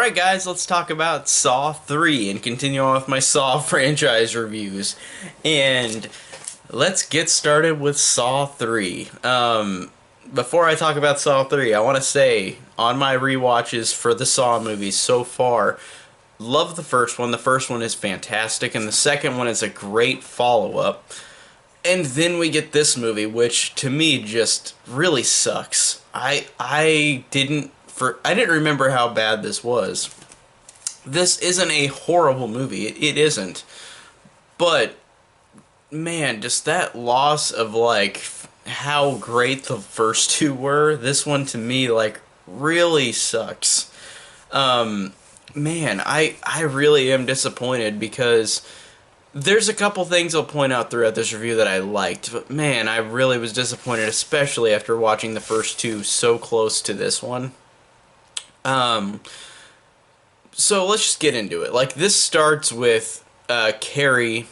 Alright guys, let's talk about Saw 3 and continue on with my Saw franchise reviews. And let's get started with Saw 3. Before I talk about Saw 3, I want to say, on my rewatches for the Saw movies so far, love the first one. The first one is fantastic, and the second one is a great follow-up. And then we get this movie, which to me just really sucks. I didn't remember how bad this was. This isn't a horrible movie. It isn't. But man, just that loss of like how great the first two were. This one to me like really sucks. Man, I really am disappointed because there's a couple things I'll point out throughout this review that I liked, but man, I really was disappointed, especially after watching the first two so close to this one. So let's just get into it. Like, this starts with Carrie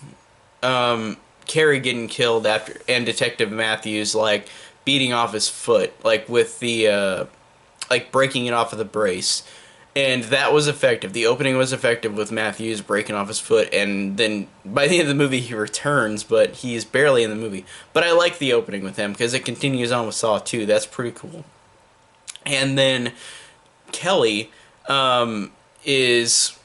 getting killed after, and Detective Matthews like beating off his foot, like with the like breaking it off of the brace. And that was effective. The opening was effective with Matthews breaking off his foot, and then by the end of the movie he returns, but he's barely in the movie. But I like the opening with him because it continues on with Saw 2. That's pretty cool. And then Kelly is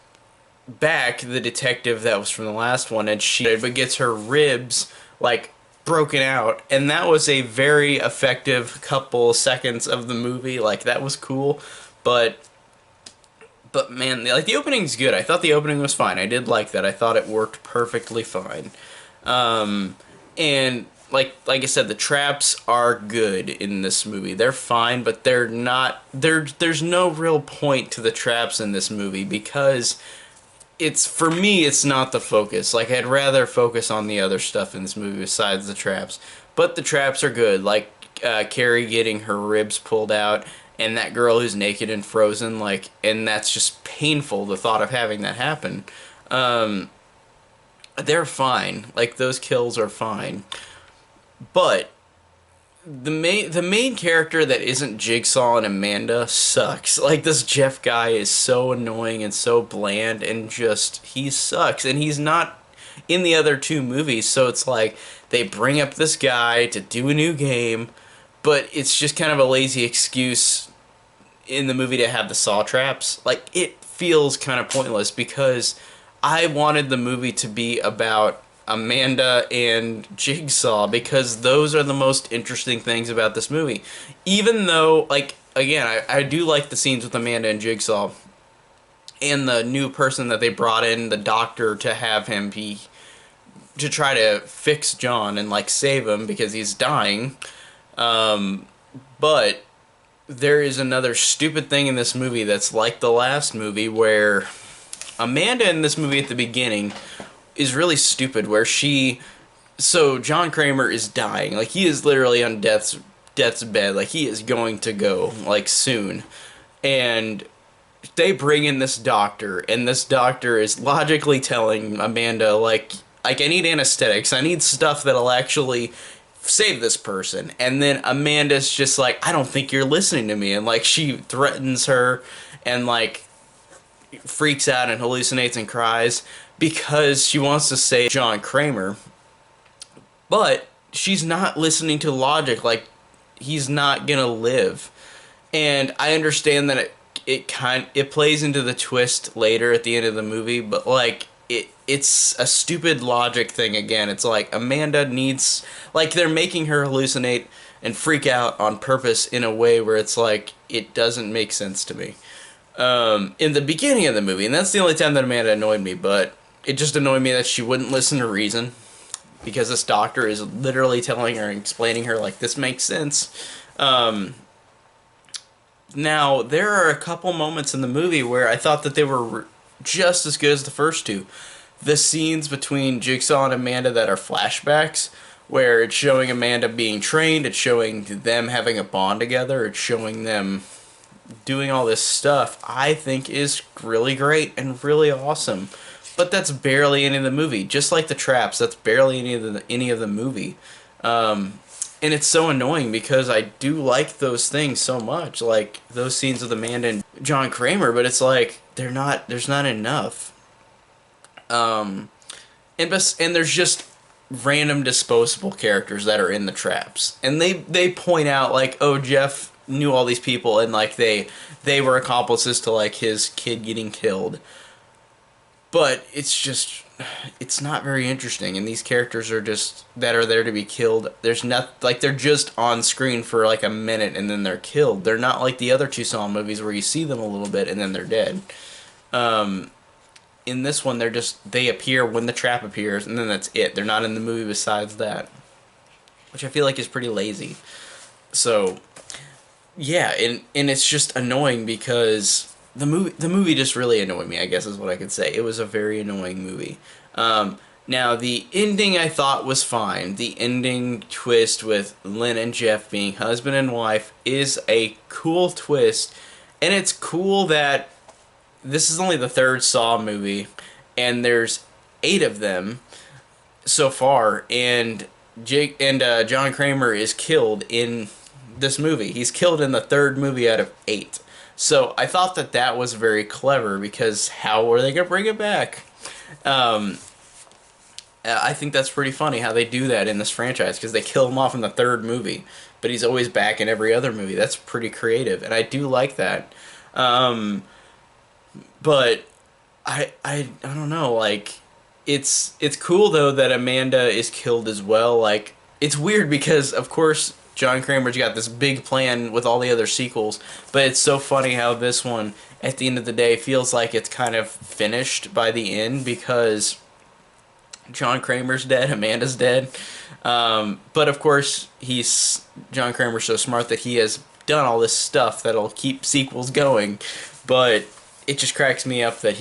back, the detective that was from the last one, and she but gets her ribs like broken out, and that was a very effective couple seconds of the movie. Like, that was cool, but man, like, the opening's good. I thought the opening was fine. I did like that. I thought it worked perfectly fine. And like I said, the traps are good in this movie. They're fine, but they're not. There's no real point to the traps in this movie because for me, it's not the focus. Like, I'd rather focus on the other stuff in this movie besides the traps. But the traps are good. Like Carrie getting her ribs pulled out, and that girl who's naked and frozen, like, and that's just painful, the thought of having that happen. They're fine. Like, those kills are fine. But the main character that isn't Jigsaw and Amanda sucks. Like, this Jeff guy is so annoying and so bland, and just, he sucks. And he's not in the other two movies, so it's like they bring up this guy to do a new game, but it's just kind of a lazy excuse in the movie to have the Saw traps. Like, it feels kind of pointless because I wanted the movie to be about Amanda and Jigsaw because those are the most interesting things about this movie. Even though, like, again, I do like the scenes with Amanda and Jigsaw and the new person that they brought in, the doctor, to have him to try to fix John and, like, save him because he's dying. But there is another stupid thing in this movie that's like the last movie, where Amanda in this movie at the beginning is really stupid, where so John Kramer is dying. Like, he is literally on death's bed. Like, he is going to go, like, soon. And they bring in this doctor, and this doctor is logically telling Amanda, like I need anesthetics. I need stuff that'll actually save this person. And then Amanda's just like, I don't think you're listening to me. And, like, she threatens her and, like, freaks out and hallucinates and cries because she wants to save John Kramer. But she's not listening to logic. Like, he's not gonna live. And I understand that it plays into the twist later at the end of the movie, but, like, it's a stupid logic thing again. It's like Amanda needs, like, they're making her hallucinate and freak out on purpose in a way where it's like, it doesn't make sense to me. In the beginning of the movie, and that's the only time that Amanda annoyed me, but it just annoyed me that she wouldn't listen to reason, because this doctor is literally telling her and explaining her, like, this makes sense. Now, there are a couple moments in the movie where I thought that they were just as good as the first two. The scenes between Jigsaw and Amanda that are flashbacks, where it's showing Amanda being trained, it's showing them having a bond together, it's showing them doing all this stuff, I think is really great and really awesome. But that's barely any of the movie. Just like the traps, that's barely any of the movie. And it's so annoying because I do like those things so much, like those scenes with Amanda and John Kramer, but it's like, there's not enough. And there's just random disposable characters that are in the traps, and they point out like, oh, Jeff knew all these people, and like they were accomplices to like his kid getting killed. But it's not very interesting, and these characters are just that are there to be killed. There's not like they're just on screen for like a minute and then they're killed. They're not like the other two Saw movies where you see them a little bit and then they're dead. In this one, they appear when the trap appears, and then that's it. They're not in the movie besides that, which I feel like is pretty lazy. So yeah, and it's just annoying because the movie just really annoyed me, I guess is what I could say. It was a very annoying movie. Now, the ending I thought was fine. The ending twist with Lynn and Jeff being husband and wife is a cool twist, and it's cool that this is only the third Saw movie, and there's 8 of them so far, and John Kramer is killed in this movie. He's killed in the third movie out of 8. So I thought that was very clever, because how are they going to bring it back? I think that's pretty funny how they do that in this franchise, because they kill him off in the third movie, but he's always back in every other movie. That's pretty creative, and I do like that. But I don't know, like it's cool though that Amanda is killed as well. Like, it's weird because of course John Kramer's got this big plan with all the other sequels, but it's so funny how this one at the end of the day feels like it's kind of finished by the end, because John Kramer's dead, Amanda's dead. But of course John Kramer's so smart that he has done all this stuff that'll keep sequels going, but it just cracks me up that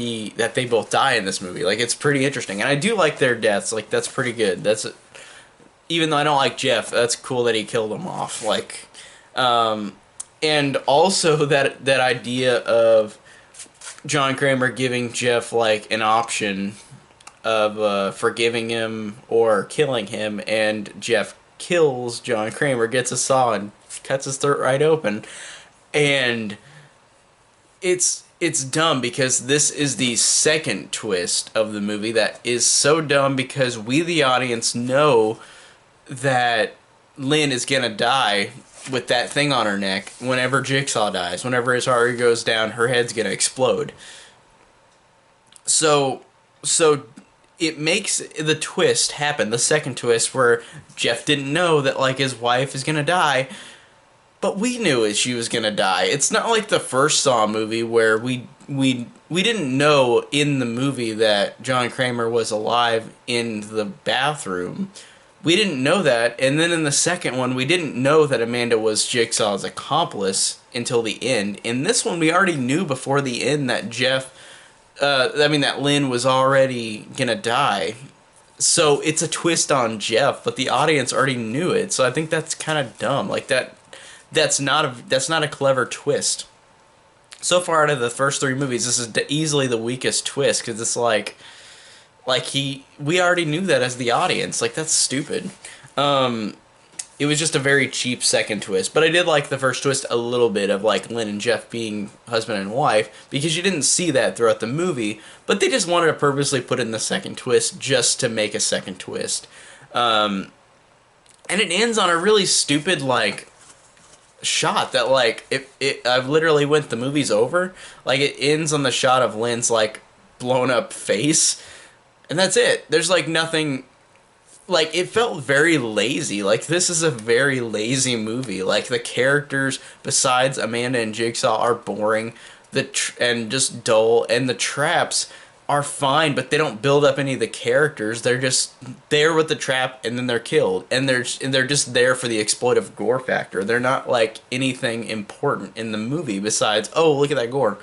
they both die in this movie. Like, it's pretty interesting, and I do like their deaths. Like, that's pretty good. Even though I don't like Jeff, that's cool that he killed him off. Like, and also that idea of John Kramer giving Jeff like an option of forgiving him or killing him, and Jeff kills John Kramer, gets a saw and cuts his throat right open, and it's dumb because this is the second twist of the movie that is so dumb, because we, the audience, know that Lynn is gonna die with that thing on her neck whenever Jigsaw dies. Whenever his heart goes down, her head's gonna explode. So it makes the twist happen, the second twist, where Jeff didn't know that like his wife is gonna die, but we knew she was gonna die. It's not like the first Saw movie where we didn't know in the movie that John Kramer was alive in the bathroom. We didn't know that, and then in the second one, we didn't know that Amanda was Jigsaw's accomplice until the end. In this one, we already knew before the end that that Lynn was already gonna die. So it's a twist on Jeff, but the audience already knew it. So I think that's kind of dumb. Like that's not a clever twist. So far out of the first 3 movies, this is easily the weakest twist, because it's like we already knew that as the audience. Like, that's stupid. It was just a very cheap second twist, but I did like the first twist a little bit, of like Lynn and Jeff being husband and wife, because you didn't see that throughout the movie, but they just wanted to purposely put in the second twist just to make a second twist. And it ends on a really stupid like shot that like I've literally went, the movie's over. Like, it ends on the shot of Lynn's like blown up face, and that's it. There's like nothing. Like, it felt very lazy. Like, this is a very lazy movie. Like, the characters besides Amanda and Jigsaw are boring, and just dull, and the traps are fine, but they don't build up any of the characters. They're just there with the trap, and then they're killed, and they're just there for the exploitive gore factor. They're not like anything important in the movie besides, oh, look at that gore.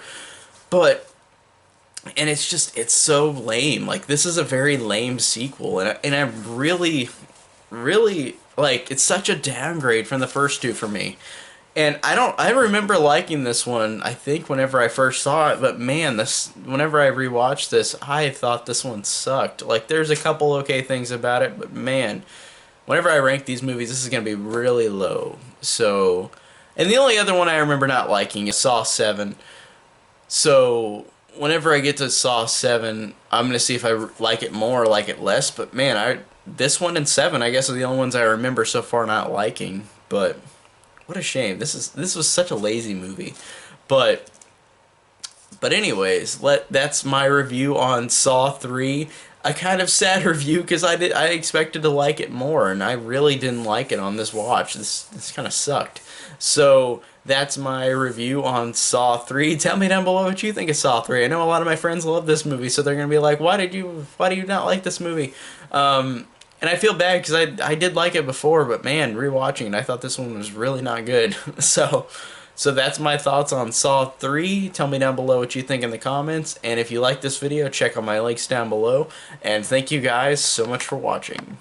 And it's so lame. Like, this is a very lame sequel, and I really, really, like, it's such a downgrade from the first 2 for me. And I remember liking this one, I think, whenever I first saw it, but man, whenever I rewatched this, I thought this one sucked. Like, there's a couple okay things about it, but man, whenever I rank these movies, this is going to be really low. So, and the only other one I remember not liking is Saw 7. So whenever I get to Saw 7, I'm gonna see if I like it more or like it less. But man, this one and 7, I guess, are the only ones I remember so far not liking. But what a shame. This was such a lazy movie. But anyways, that's my review on Saw 3. A kind of sad review because I expected to like it more, and I really didn't like it on this watch. This kind of sucked. So that's my review on Saw 3. Tell me down below what you think of Saw 3. I know a lot of my friends love this movie, so they're gonna be like, why do you not like this movie? And I feel bad because I did like it before, but man, rewatching it, I thought this one was really not good. So that's my thoughts on Saw 3. Tell me down below what you think in the comments. And if you like this video, check out my links down below. And thank you guys so much for watching.